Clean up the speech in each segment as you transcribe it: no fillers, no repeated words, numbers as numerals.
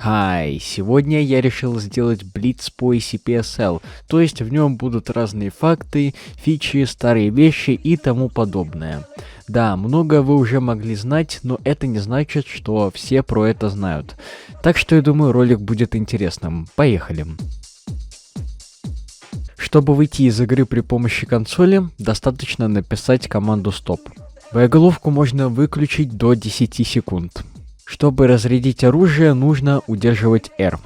Хай, сегодня я решил сделать блиц по CPSL, то есть в нем будут разные факты, фичи, старые вещи и тому подобное. Да, много вы уже могли знать, но это не значит, что все про это знают. Так что я думаю, ролик будет интересным. Поехали! Чтобы выйти из игры при помощи консоли, достаточно написать команду стоп. Боеголовку можно выключить до 10 секунд. Чтобы разрядить оружие, нужно удерживать R.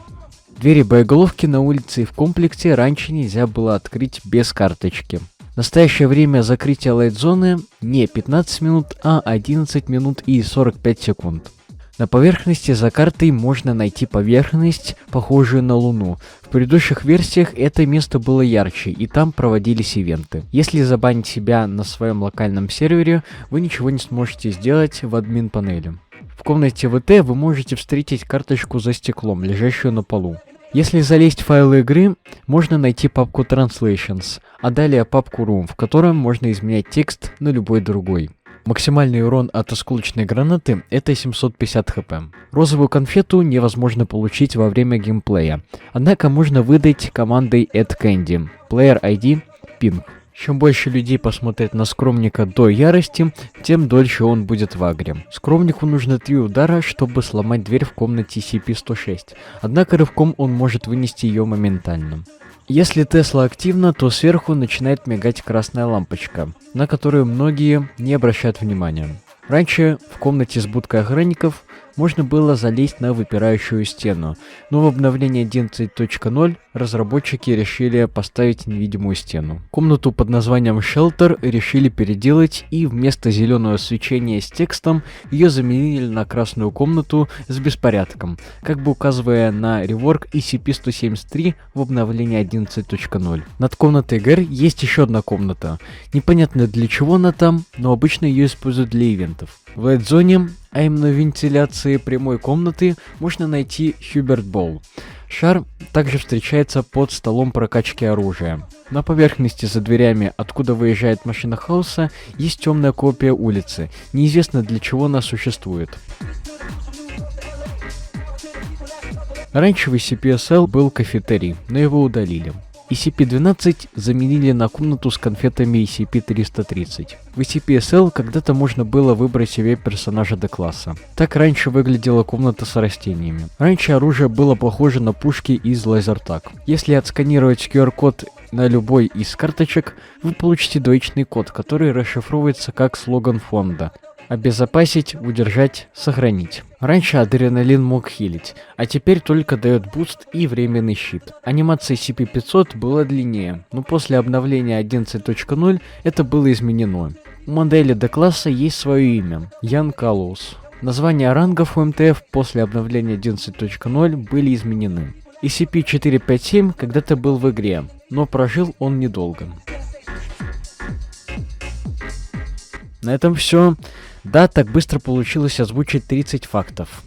Двери боеголовки на улице и в комплекте раньше нельзя было открыть без карточки. В настоящее время закрытие лайт-зоны не 15 минут, а 11 минут и 45 секунд. На поверхности за картой можно найти поверхность, похожую на Луну. В предыдущих версиях это место было ярче, и там проводились ивенты. Если забанить себя на своем локальном сервере, вы ничего не сможете сделать в админ-панели. В комнате ВТ вы можете встретить карточку за стеклом, лежащую на полу. Если залезть в файлы игры, можно найти папку Translations, а далее папку Room, в котором можно изменять текст на любой другой. Максимальный урон от осколочной гранаты — это 750 хп. Розовую конфету невозможно получить во время геймплея, однако можно выдать командой add-candy, player ID, ping. Чем больше людей посмотрят на скромника до ярости, тем дольше он будет в агре. Скромнику нужно 3 удара, чтобы сломать дверь в комнате SCP-106, однако рывком он может вынести ее моментально. Если Тесла активна, то сверху начинает мигать красная лампочка, на которую многие не обращают внимания. Раньше в комнате с будкой охранников можно было залезть на выпирающую стену, но в обновлении 11.0 разработчики решили поставить невидимую стену. Комнату под названием Shelter решили переделать, и вместо зеленого свечения с текстом ее заменили на красную комнату с беспорядком, как бы указывая на реворк SCP-173 в обновлении 11.0. Над комнатой ГР есть еще одна комната. Непонятно для чего она там, но обычно ее используют для ивентов. В лайт-зоне, а именно в вентиляции прямой комнаты, можно найти Hubert Ball. Шар также встречается под столом прокачки оружия. На поверхности за дверями, откуда выезжает машина хаоса, есть темная копия улицы. Неизвестно для чего она существует. Раньше в SCP-SL был кафетерий, но его удалили. SCP-12 заменили на комнату с конфетами SCP-330. В SCP-SL когда-то можно было выбрать себе персонажа D-класса. Так раньше выглядела комната с растениями. Раньше оружие было похоже на пушки из LaserTag. Если отсканировать QR-код на любой из карточек, вы получите двоичный код, который расшифровывается как слоган фонда: обезопасить, удержать, сохранить. Раньше адреналин мог хилить, а теперь только дает буст и временный щит. Анимация SCP-500 была длиннее, но после обновления 11.0 это было изменено. У модели D-класса есть свое имя — Ян Каллоус. Названия рангов у МТФ после обновления 11.0 были изменены. SCP-457 когда-то был в игре, но прожил он недолго. На этом все. Да, так быстро получилось озвучить 30 фактов.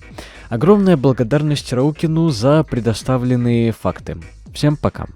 Огромная благодарность Раукину за предоставленные факты. Всем пока.